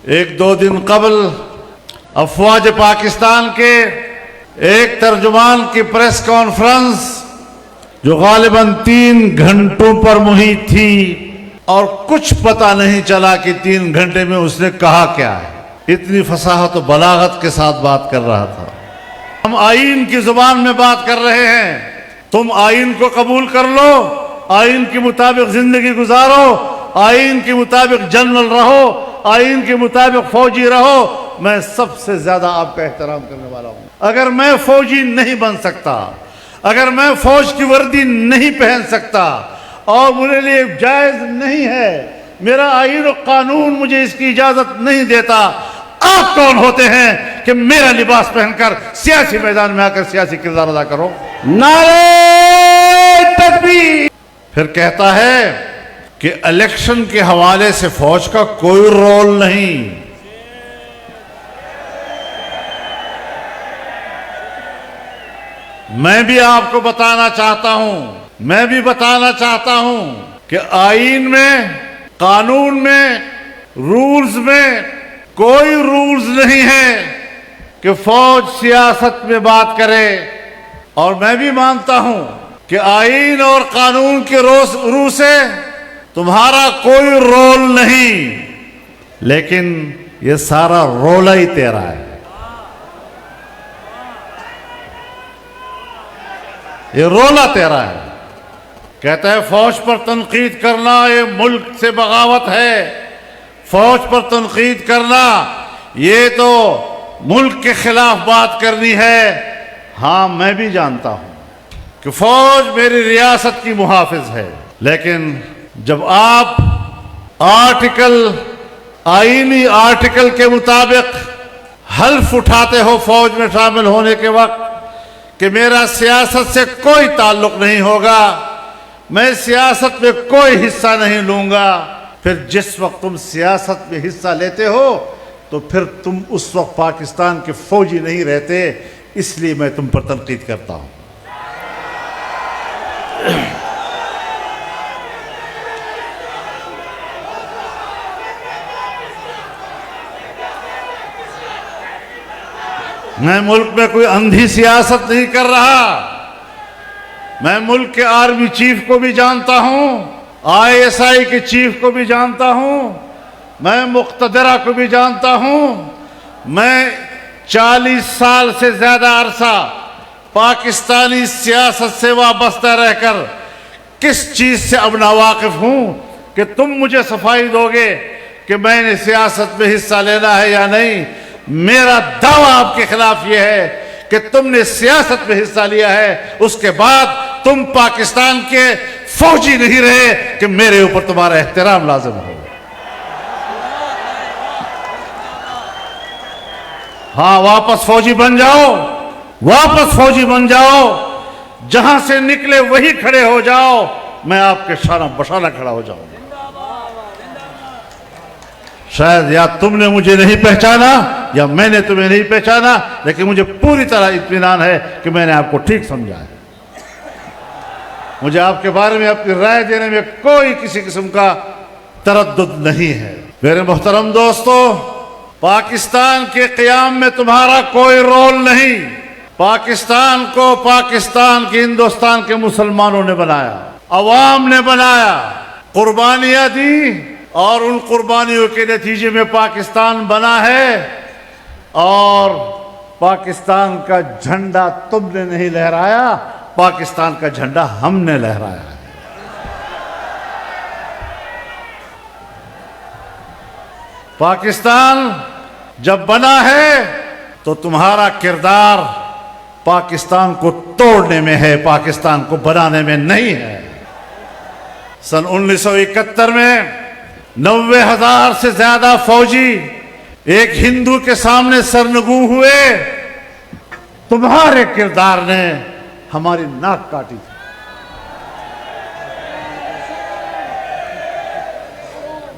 ایک دو دن قبل افواج پاکستان کے ایک ترجمان کی پریس کانفرنس جو غالباً 3 گھنٹوں پر محیط تھی اور کچھ پتہ نہیں چلا کہ 3 گھنٹے میں اس نے کہا کیا ہے، اتنی فصاحت و بلاغت کے ساتھ بات کر رہا تھا۔ ہم آئین کی زبان میں بات کر رہے ہیں، تم آئین کو قبول کر لو، آئین کے مطابق زندگی گزارو، آئین کے مطابق جنرل رہو، آئین کے مطابق فوجی رہو، میں سب سے زیادہ آپ کا احترام کرنے والا ہوں۔ اگر میں فوجی نہیں بن سکتا، اگر میں فوج کی وردی نہیں پہن سکتا اور میرے لیے جائز نہیں ہے، میرا آئین و قانون مجھے اس کی اجازت نہیں دیتا، آپ کون ہوتے ہیں کہ میرا لباس پہن کر سیاسی میدان میں آ کر سیاسی کردار ادا کرو؟ نعرہ تکبیر۔ پھر کہتا ہے کہ الیکشن کے حوالے سے فوج کا کوئی رول نہیں۔ میں بھی آپ کو بتانا چاہتا ہوں کہ آئین میں، قانون میں، رولز میں کوئی رولز نہیں ہے کہ فوج سیاست میں بات کرے، اور میں بھی مانتا ہوں کہ آئین اور قانون کے روح سے تمہارا کوئی رول نہیں، لیکن یہ سارا رولا ہی تیرا ہے، یہ رولا تیرا ہے۔ کہتا ہے فوج پر تنقید کرنا یہ ملک سے بغاوت ہے، فوج پر تنقید کرنا یہ تو ملک کے خلاف بات کرنی ہے۔ ہاں میں بھی جانتا ہوں کہ فوج میری ریاست کی محافظ ہے، لیکن جب آپ آئینی آرٹیکل کے مطابق حلف اٹھاتے ہو فوج میں شامل ہونے کے وقت کہ میرا سیاست سے کوئی تعلق نہیں ہوگا، میں سیاست میں کوئی حصہ نہیں لوں گا، پھر جس وقت تم سیاست میں حصہ لیتے ہو تو پھر تم اس وقت پاکستان کے فوجی نہیں رہتے، اس لیے میں تم پر تنقید کرتا ہوں۔ میں ملک میں کوئی اندھی سیاست نہیں کر رہا، میں ملک کے آرمی چیف کو بھی جانتا ہوں، ISI کے چیف کو بھی جانتا ہوں، میں مقتدرہ کو بھی جانتا ہوں، میں 40 سال سے زیادہ عرصہ پاکستانی سیاست سے وابستہ رہ کر کس چیز سے اب ناواقف ہوں کہ تم مجھے صفائی دو گے کہ میں نے سیاست میں حصہ لینا ہے یا نہیں۔ میرا دعویٰ آپ کے خلاف یہ ہے کہ تم نے سیاست میں حصہ لیا ہے، اس کے بعد تم پاکستان کے فوجی نہیں رہے کہ میرے اوپر تمہارا احترام لازم ہو۔ ہاں واپس فوجی بن جاؤ، جہاں سے نکلے وہی کھڑے ہو جاؤ، میں آپ کے شانہ بشانہ کھڑا ہو جاؤں۔ شاید یا تم نے مجھے نہیں پہچانا یا میں نے تمہیں نہیں پہچانا، لیکن مجھے پوری طرح اطمینان ہے کہ میں نے آپ کو ٹھیک سمجھا ہے۔ مجھے آپ کے بارے میں اپنی رائے دینے میں کوئی کسی قسم کا تردد نہیں ہے۔ میرے محترم دوستو، پاکستان کے قیام میں تمہارا کوئی رول نہیں۔ پاکستان کو پاکستان کے ہندوستان کے مسلمانوں نے بنایا، عوام نے بنایا، قربانیاں دی، اور ان قربانیوں کے نتیجے میں پاکستان بنا ہے، اور پاکستان کا جھنڈا تم نے نہیں لہرایا، پاکستان کا جھنڈا ہم نے لہرایا ہے۔ پاکستان جب بنا ہے تو تمہارا کردار پاکستان کو توڑنے میں ہے، پاکستان کو بنانے میں نہیں ہے۔ سن 1971 میں 90,000 سے زیادہ فوجی ایک ہندو کے سامنے سرنگوں ہوئے، تمہارے کردار نے ہماری ناک کاٹی تھی۔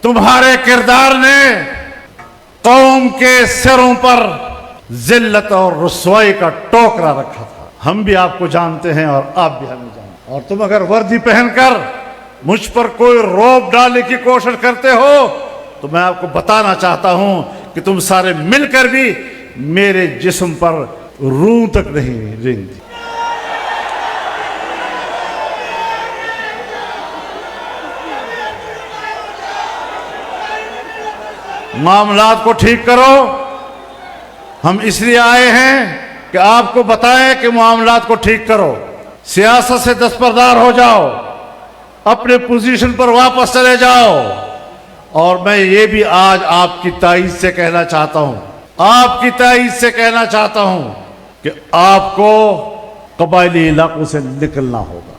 تمہارے کردار نے قوم کے سروں پر ذلت اور رسوائی کا ٹوکرا رکھا تھا۔ ہم بھی آپ کو جانتے ہیں اور آپ بھی ہمیں جانتے ہیں، اور تم اگر وردی پہن کر مجھ پر کوئی روب ڈالنے کی کوشش کرتے ہو تو میں آپ کو بتانا چاہتا ہوں کہ تم سارے مل کر بھی میرے جسم پر روح تک نہیں رینگتی۔ معاملات کو ٹھیک کرو۔ ہم اس لیے آئے ہیں کہ آپ کو بتائیں کہ معاملات کو ٹھیک کرو، سیاست سے دستبردار ہو جاؤ، اپنے پوزیشن پر واپس چلے جاؤ۔ اور میں یہ بھی آج آپ کی تائید سے کہنا چاہتا ہوں، آپ کی تائید سے کہنا چاہتا ہوں کہ آپ کو قبائلی علاقوں سے نکلنا ہوگا۔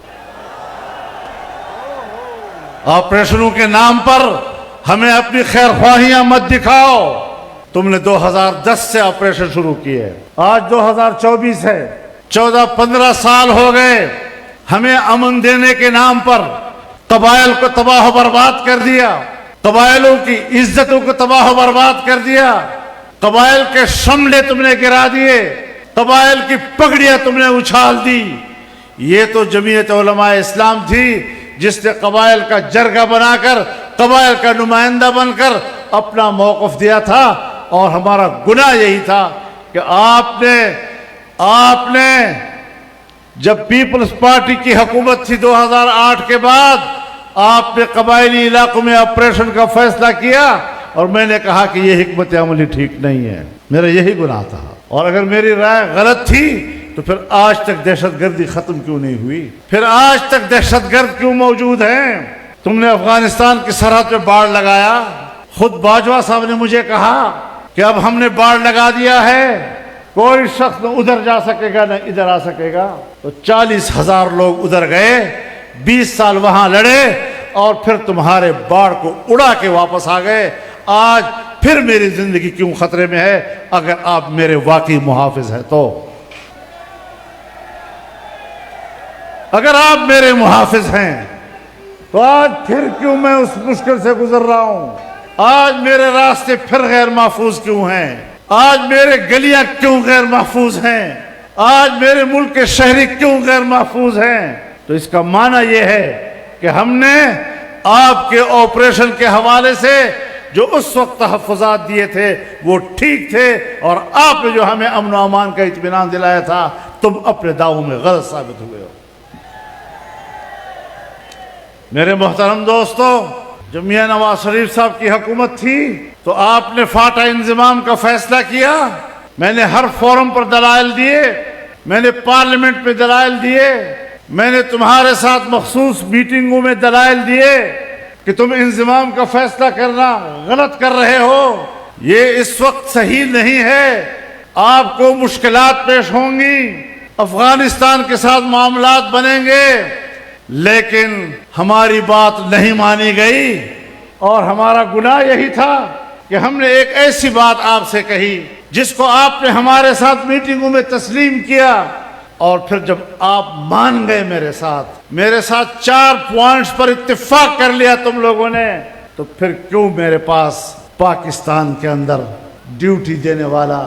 آپریشنوں کے نام پر ہمیں اپنی خیر خواہیاں مت دکھاؤ۔ تم نے 2010 سے آپریشن شروع کیے، آج 2024 ہے، 14-15 سال ہو گئے۔ ہمیں امن دینے کے نام پر قبائل کو تباہ و برباد کر دیا، قبائلوں کی عزتوں کو تباہ و برباد کر دیا، قبائل کے شملے تم نے گرا دیے، قبائل کی پگڑیاں تم نے اچھال دی۔ یہ تو جمعیت علماء اسلام تھی جس نے قبائل کا جرگہ بنا کر، قبائل کا نمائندہ بن کر اپنا موقف دیا تھا، اور ہمارا گناہ یہی تھا کہ آپ نے جب پیپلز پارٹی کی حکومت تھی 2008 کے بعد، آپ نے قبائلی علاقوں میں آپریشن کا فیصلہ کیا، اور میں نے کہا کہ یہ حکمت عملی ٹھیک نہیں ہے۔ میرا یہی گناہ تھا، اور اگر میری رائے غلط تھی تو پھر آج تک دہشت گردی ختم کیوں نہیں ہوئی؟ پھر آج تک دہشت گرد کیوں موجود ہیں؟ تم نے افغانستان کی سرحد پہ باڑ لگایا، خود باجوہ صاحب نے مجھے کہا کہ اب ہم نے باڑ لگا دیا ہے، کوئی شخص نہ ادھر جا سکے گا نہ ادھر آ سکے گا۔ تو 40,000 لوگ ادھر گئے، 20 سال وہاں لڑے، اور پھر تمہارے باڑ کو اڑا کے واپس آ گئے۔ آج پھر میری زندگی کیوں خطرے میں ہے اگر آپ میرے واقعی محافظ ہیں تو؟ اگر آپ میرے محافظ ہیں تو آج پھر کیوں میں اس مشکل سے گزر رہا ہوں؟ آج میرے راستے پھر غیر محفوظ کیوں ہیں؟ آج میرے گلیاں کیوں غیر محفوظ ہیں؟ آج میرے ملک کے شہری کیوں غیر محفوظ ہیں؟ تو اس کا معنی یہ ہے کہ ہم نے آپ کے آپریشن کے حوالے سے جو اس وقت تحفظات دیے تھے وہ ٹھیک تھے، اور آپ نے جو ہمیں امن و امان کا اطمینان دلایا تھا، تم اپنے دعووں میں غلط ثابت ہوئے ہو۔ میرے محترم دوستو، جب میاں نواز شریف صاحب کی حکومت تھی تو آپ نے فاٹا انضمام کا فیصلہ کیا۔ میں نے ہر فورم پر دلائل دیے، میں نے پارلیمنٹ میں دلائل دیے، میں نے تمہارے ساتھ مخصوص میٹنگوں میں دلائل دیے کہ تم انضمام کا فیصلہ کرنا غلط کر رہے ہو، یہ اس وقت صحیح نہیں ہے، آپ کو مشکلات پیش ہوں گی، افغانستان کے ساتھ معاملات بنیں گے۔ لیکن ہماری بات نہیں مانی گئی، اور ہمارا گناہ یہی تھا کہ ہم نے ایک ایسی بات آپ سے کہی جس کو آپ نے ہمارے ساتھ میٹنگوں میں تسلیم کیا، اور پھر جب آپ مان گئے میرے ساتھ 4 پوائنٹس پر اتفاق کر لیا تم لوگوں نے، تو پھر کیوں میرے پاس پاکستان کے اندر ڈیوٹی دینے والا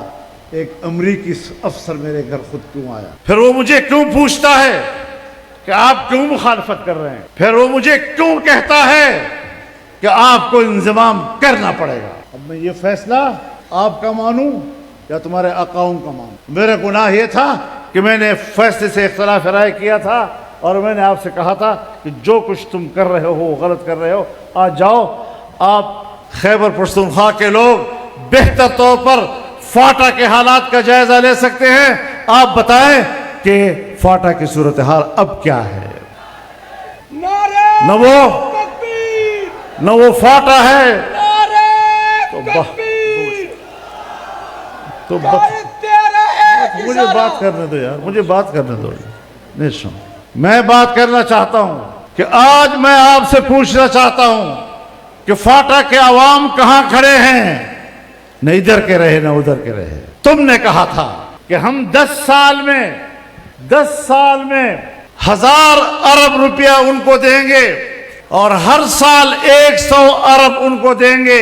ایک امریکی افسر میرے گھر خود کیوں آیا؟ پھر وہ مجھے کیوں پوچھتا ہے کہ آپ کیوں مخالفت کر رہے ہیں؟ پھر وہ مجھے کیوں کہتا ہے کہ آپ کو انضمام کرنا پڑے گا؟ اب میں یہ فیصلہ آپ کا مانوں یا تمہارے آقاؤں کا مانوں؟ میرا گناہ یہ تھا کہ میں نے فیصلے سے اختلاف رائے کیا تھا، اور میں نے آپ سے کہا تھا کہ جو کچھ تم کر رہے ہو غلط کر رہے ہو، آج جاؤ آپ خیبر پختونخوا کے لوگ بہتر طور پر فاٹا کے حالات کا جائزہ لے سکتے ہیں۔ آپ بتائیں کہ فاٹا کی صورتحال اب کیا ہے؟ نہ وہ فاٹا ہے تو مجھے بات کرنے دو یار، مجھے بات کرنے دو۔ میں بات کرنا چاہتا ہوں کہ آج میں آپ سے پوچھنا چاہتا ہوں کہ فاٹا کے عوام کہاں کھڑے ہیں؟ نہ ادھر کے رہے نہ ادھر کے رہے۔ تم نے کہا تھا کہ ہم 10 سال میں 1000 ارب روپیہ ان کو دیں گے، اور ہر سال 100 ارب ان کو دیں گے،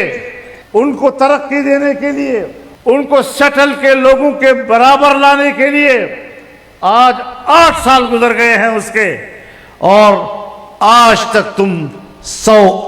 ان کو ترقی دینے کے لیے، ان کو سیٹل کے لوگوں کے برابر لانے کے لیے۔ آج 8 سال گزر گئے ہیں اس کے، اور آج تک تم 100